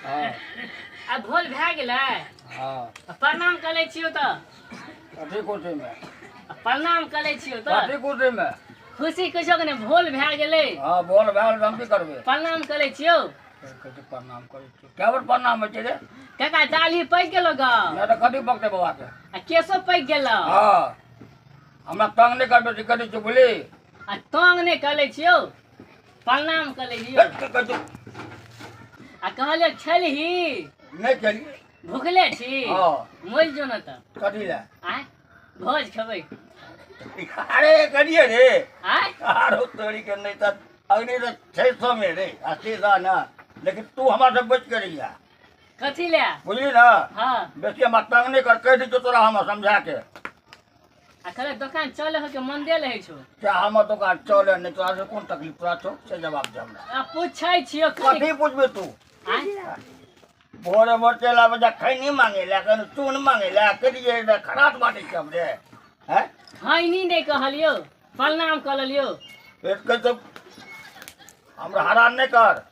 हाँ अब भोल भए गेलै। हाँ प्रणाम करै छियौ तऽ कथी कोठी में प्रणाम करै छियौ तऽ कथी कोठी में खुशी कहियो कि नहि भोल भए गेलै हाँ बोल भाल हम की करबे प्रणाम करै छियौ। कथी प्रणाम करे छी क्या बार प्रणाम होइ छै रे काका डाली पैक गेलो ग नहीं तो कथी बकते बाबा के आ केसो पैक गेलो हाँ हमरा तंग नहीं करबे दिक्कत कथी चुपली आ तंग नहि करै छियौ प्रणाम करै छियौ आ कहलियो छलही नहीं चलिए भूखले छी हाँ मोल जो न तऽ कथी ले आय भोज खेबै अरे करिए रे आय आरो तोरी के नहीं तो अग्नि तो 600 में रे 80 ना लेकिन तू हमारे से बच के रहिया कथी ले बुझली ना हाँ बेसी हम तंग नहीं कर कह दी तो तोरा हम समझा के आ कहले दुकान चले हो के मन दे रहै छौ क्या हम दुकान चले नहीं तोरा से कौन तकलीफ तोरा छो से जवाब दे हमरा आ पूछै छियौ कथी पूछबे तू आय भोरे भोर चला बजा खैनी मांगे ला कन चून मांगे ला करिए रे खराब बाटे सब रे हैं खैनी नहीं कहलियो प्रणाम कर लियो पेट के तो हमरा हरान नहीं कर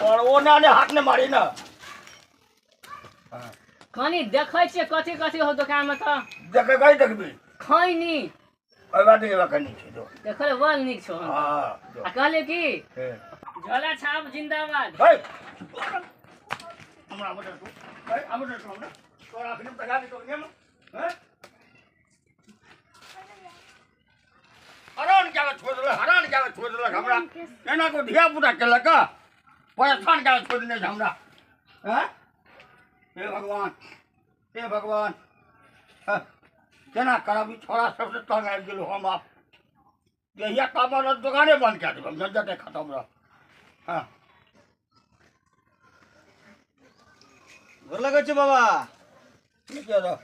और वो ने हाथ ने मारी ना कनी देखै छियै कथी कथी हो दुकान में तऽ देखे गई देखबी खैनी ओइ बात के कनी छी दो देखले बड़ नीक छौ हां आ कहले की झोला छाप जिंदाबाद हे हमरा बता तू हे हमरा तो हमरा तोरा फिल्म तगा दे तो नियम हैं हरान क्या छोड़ दे हमरा एना को धिया पुता के लका परेशान क्या छोड़ दे हमरा हैं हे भगवान हाँ, केना करबी छोरा सबसे तंग आबि गेलो हम आप यहिया काबर दुकाने बंद कर देब झंझटे खत्म रह हाँ गोर लगै छै बाबा ठीक है रह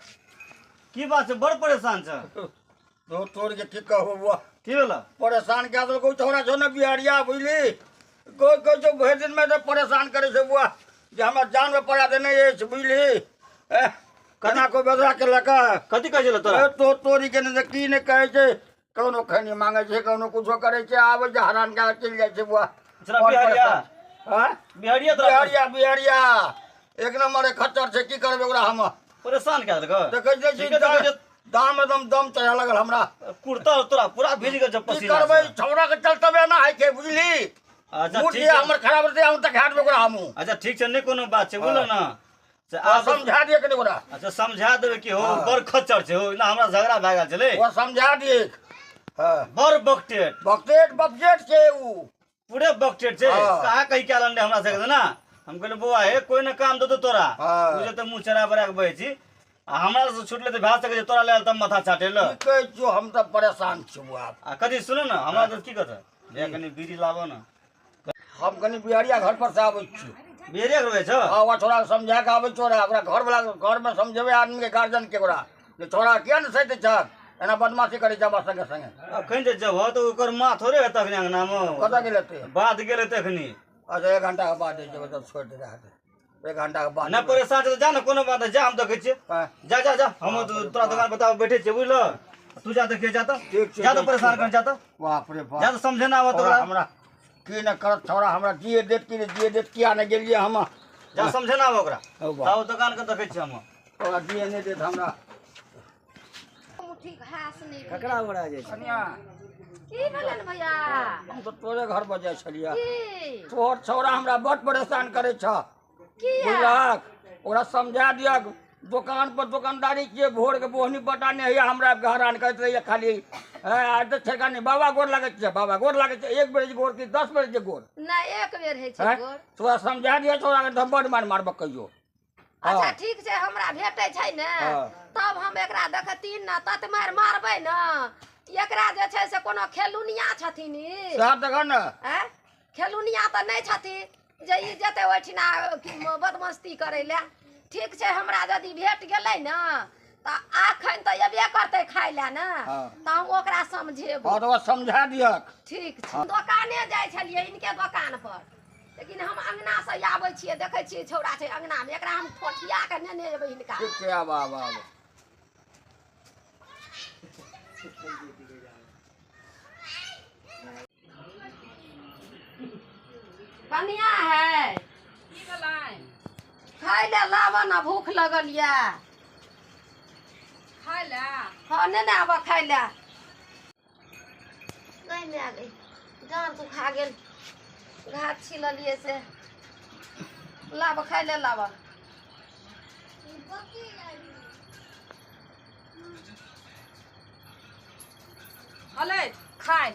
की बात छै बड़ परेशान छ तो तोड़ के ठीक कहो बुआ की भेला परेशान क्या तो कोई छोरा छो ना बिहारिया बुझली कोई जो भर दिन में तो परेशान करे छे बुआ जे हमरा जान में पड़ा दे नहीं है बुझली कना को बेदरा के लका कथी कहै छल तोरा तो तोरी के ने की ने कहे छे कोनो खैनी मांगे छे कोनो कुछो करे छे आवे जे हरान का चल जाय छे बुआ चला बिहारिया हां बिहारिया तोरा बिहारिया एक नंबर खच्चर छे की करबे ओकरा हम परेशान क्या देलक देखै छी दाम एकदम दम चढ़ा लगल हमरा कुर्ता तोरा पूरा भीज गेल जब की पसीना करबे छौरा के चलतबे ना है के बुझली अच्छा मूड ठीक ये हमर खराब रहते हम तक हाथ में ओकरा हमू अच्छा ठीक छै नै कोनो बात छै बोलो ना से आ समझा दिए के ओकरा अच्छा समझा देबे कि हो बड़ खच्चर छै हो ना हमरा झगड़ा भए गेल छले वो समझा दिए हां बड़ बकटेट बकटेट छे उ पूरे बकटेट छै हाँ। कहा कहि के लंडे हमरा से ना हम कहले बुआ हे कोई ना काम दो तोरा हाँ। तू जे त मुंह चरा बरा के बहे छी आ हमरा से छुटले त भा सके तोरा लेल तब माथा चाटेल की कहै छो हम त परेशान छी बुआ आ कथी सुनो ना हमरा तो की कहत ले कनी बीड़ी लाबो ना हम कनी बिहारिया घर पर से आबै छी बेरे करबे छ हां वो छोरा के समझा के आबै छोरा ओकरा घर वाला घर में समझेबे आदमी के गार्जियन के ओकरा जे छोरा किया न सहित छ एना बदमाशी करे जब संगे संगे अखन जे जब तो ओकर मां थोड़े है तखनी अंगना में कता गेले ते बात गेले तखनी अच्छा 1 घंटा के बाद जब तब छोड़ दे रहा 1 घंटा के बाद ना परेशान छ जा ना कोनो बात जा हम देखे छी हाँ। जा जा जा हम तोरा दुकान बताओ बैठे छी बुझलो तू जा देखे जा तो ठीक छै, जा तो ठीक परेशान छै। कर जा तो बाप रे बाप जा तो समझे ना आवत छोरा हमरा की न करत छोरा हमरा जिए देत किया न गेलिए हम जा समझे ना आव ओकरा औ बा। ताऊ दुकान के देखे छी हम छोरा जिए नहीं देत हमरा मुट्ठी घास नहीं ककरा ओकरा जे कनिया की भेलन भैया हम तो तोरे घर पर जाय छलिया की तोहर छौरा हमरा बड़ परेशान करे छ किया बुझलक ओकरा समझा दिया दुकान पर दुकानदारी किए भोर के बोहनी पटाने है हमरा घरान करत रहिए खाली आज तो ठेकानी बाबा गोर लागे छ बाबा गोर लागे छ 1 बेर गोर की 10 बेर गोर ना एक बेर है छै हैं? गोर तोरा समझा दिया छोरा के धब्बड़ मारब कहियो अच्छा हाँ। ठीक छै हमरा भेटै छै ने हाँ। तब हम एकरा देखतीन न तत मार मारबै न एकरा जे छै से कोनो खेलुनिया छथिन ई साहब देखा न हैं खेलुनिया त नहीं छथिन जे ई जेते ओठिना बदमस्ती करे ले ठीक छै हमरा यदि भेट गेलै न त आखन त एबे करतै खाइ ले न हाँ। त हम ओकरा समझेबै और तो समझा दिया ठीक छै दुकाने जाइ छलियै इनके दुकान पर लेकिन हम अंगना से आबै छियै देखै छियै छौड़ा छै अंगना में एकरा हम ठोठिया के नेने एबै हिनका ठीक छै आब कनिया है खाय ले लावा ना, भूख लगल या। खाय ले हाँ ने आबा खाय ले। नहीं ले आ गई, जान तू खा गेल, घाट छिललिए से। लावा खाय ले लावा। अले खाय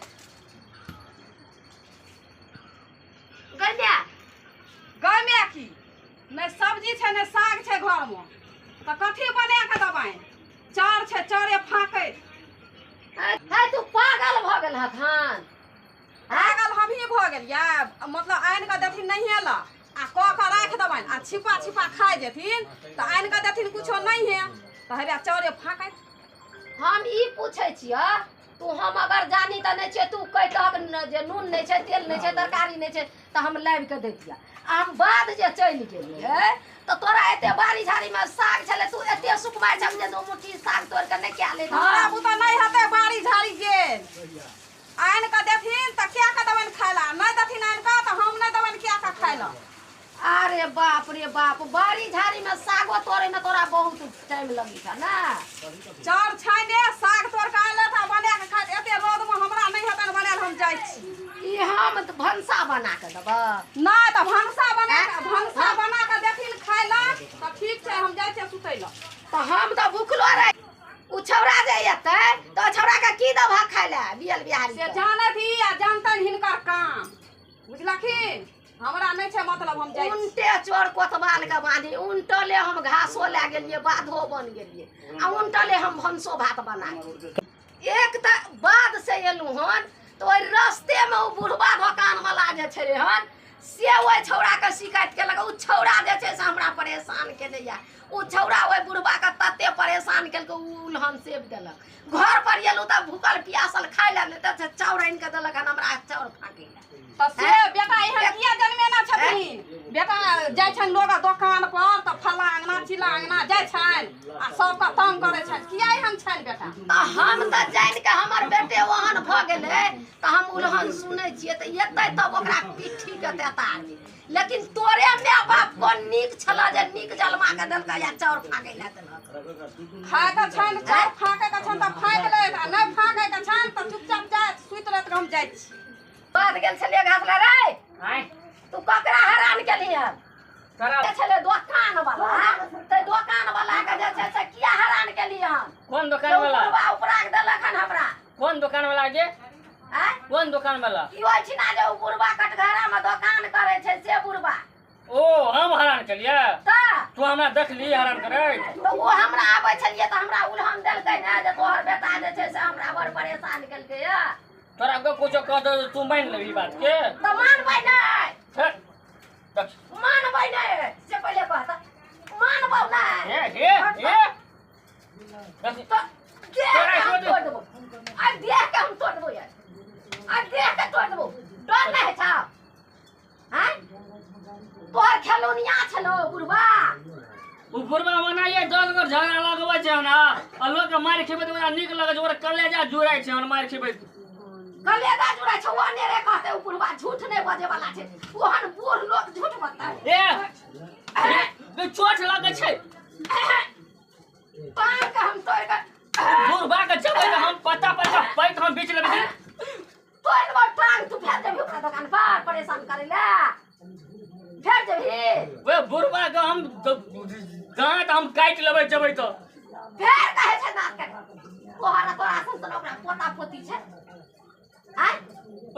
गैया गाय में की ने सब्जी छै ने साग छै घर में त कथी बना के दबाई चार छै चारे फाके है तू पागल भ गेल हथान। पागल हम ही भ गेल या मतलब आइन के देथिन नहीं ला आ क के राख दबाई आ छिपा छिपा खाय जेथिन त आइन के देथिन कुछो नहीं है त हेबे चारे फाके। हम ई पूछे छिया, तू हम अगर जानी त नहीं छे, तू कह जे नून नहीं छे, तेल नहीं छे, तरकारी नहीं छे त हम लाबि के देतिया। हम बाद जे चल गेलिए तो तोरा एते बारी झाड़ी में साग छले, तू एते सुखबाय छम जे दो मुट्ठी साग तोड़ के नहीं क्या ले। हमरा बुता नहीं हते बाड़ी झाड़ी गेल आइन के देथिन त क्या के दबन खायला, नहीं देथिन आइन के त हम नहीं दबन क्या के खायला। अरे बाप रे बाप, बारी झाड़ी में सागो तोड़े में तोरा बहुत टाइम लगी था ना। चार छाने साग तोड़ के आइले था बना के खा, एते रोद में हमरा नहीं हतन बनाल हम जाय छी। ई हम त भंसा बना के देबा ना त भंसा बना के देथिन खायला त ठीक छै हम जाय छी सुतैला। तो हम तो भूखलो रह। उ छौड़ा जे एते तो छौड़ा के की दबा खाय ले बियल बिहारी से जाने थी आ जानतन हिनकर काम बुझलखिन, हमरा नहीं छै मतलब हम जाय छी। उनटे चोर कोतवाल के बांधी उनटले हम घासो ले गेलिए, बाधो बन गेलिए आ उनटले हम भंसो भात बना के। एक त बाद से एलू हन तो ओइ रास्ते में उ बुढ़वा दुकान वाला जे छे हन से ओइ छौड़ा के शिकायत केलक। उ छौड़ा जे छे से हमरा परेशान केले या। उ छौड़ा ओइ बुढ़वा के तते परेशान केलक, उ उल्हन सेब देलक। घर पर एलू त भूखल प्यासल खाय ले त चाउर आइन के देलक हन हमरा चाउर फाके ले। त से बेटा एहन किया जन्मे ना छथिन, बेटा जाय छन लोग दुकान पर त फला अंगना चिला अंगना जाय छन आ सबका तंग करे छन, किया एहन छन बेटा। त हम त जान के हमर बेटे ओहन भ गेले त हम उल्हन सुनै छियै त एतै तब ओकरा पिट्ठी के देता दी। लेकिन तोरे माय बाप कोन नीक छला जे नीक जलमा के देलक या चाउर फाके ले देलक। खाय के छन चाउर फाके के छन त फाक ले आ नहीं फाके के छन त चुपचाप जाय सुइत रहत हम जाय छी। बात गेल छलिए घास ले रे आय तू ककरा हैरान केलिए करब छले दुकान वाला ते दुकान वाला के जे छै से किया हैरान केलिए हन। कौन दुकान वाला, उपराग देलक हन हमरा। कौन दुकान वाला जे हैं कौन दुकान वाला? की होय छी ना जे उ बुढ़वा कटघरा में दुकान करे छै से बुढ़वा ओ हम हरान केलिए त तू हमरा देखली हरान करे तो वो हमरा आबै छलिए त हमरा उल्हन देलकै ना जे तोहर बेटा जे छै से हमरा बड़ परेशान केलकै या। तोरा को कुछो कह दो तू मान लेबी बात के त मानबै नै, हट, देख मानबै नै से पहिले कहता मानबौ नै। हे देख तो देख के हम तोड़ देबो, आ देख के हम तोड़ देबो यार, आ देख के तोड़ देबो। डर नै छौ हैं? तोहर खेलौनिया छलो बुढ़वा। उ बुढ़वा बनाइए 10 गो झगड़ा लगबै छै ना आ लोग के मार खेबै त ओकरा नीक लगै छै, ओकरा कलेजा जुड़ाय छै, हम मार खेबै कलेजा जुड़ा छौ ओने रे कहते उ बुढ़वा झूठ नै बजे वाला छै। ओहन बूढ़ लोग झूठ बजतै। ए चोट लगै छै पान के हम तोड़ के बुढ़वा के जबै त हम पता पैत हम बीच लेबै तोड़ देबो टांग। तू फेर देबी ओकरा दुकान पर परेशान करे ले फेर देबी। वे बुढ़वा के हम दांत हम काट लेबै जबै त फेर कहे छै दांत काट। तोरा संग ओकरा पोता पोती छै हैं?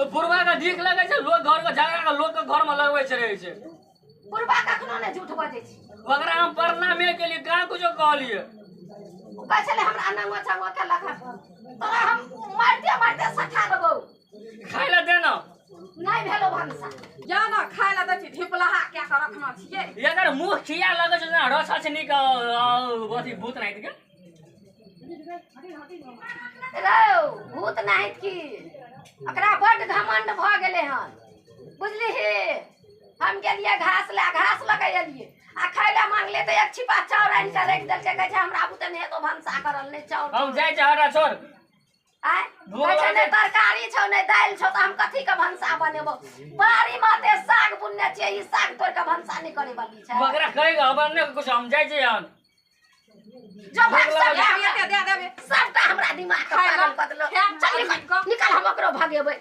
ओ बुढ़वा के ठीक लगै छै, लोग घर के झगड़ा के लोग के घर में लगबै छै रहै छै। बुढ़वा कखनो नै झूठ बजै छै। ओकरा हम प्रणामे के लिए का कुछो कहलिए उ कहै छले हमरा नंगो चंगो के लखा तोरा हम मारते मारते सठा देबो। खाइ ले दे न नै भेलो भंसा जा ना खाय ला देती ढिपलाहा क्या के रखना छिए। एकर मुंह खिया लगै छै ना रसा छै निक अथी भूत नाहित के रौ भूत नाहित की ओकरा बड्ड घमंड भ गेले हन बुझलिही। हम गेलिए घास लगे एलिए आ खाय ला मांगले त एक छिपा चाउर आनि के रख देल छै, कहै छै हमरा बुते नै तो भंसा करल नै चाउर। हम जाय छै हरा छोड़ आय भूख कहै छै लागल ने छै। तरकारी छौ ने दालि छौ त हम कथी के भंसा बनेबो बारी माते साग बुनने छियै ई साग तोड़ के भंसा नहीं करे वाली छै बकरा करेगा अपन ने कुछ हम जाय छै यार जो भाग सब दे देबे सबटा हमरा दिमाग के खाय पागल ला। कर देलो खाय चल ला। निकल हम ओकरो भगेबै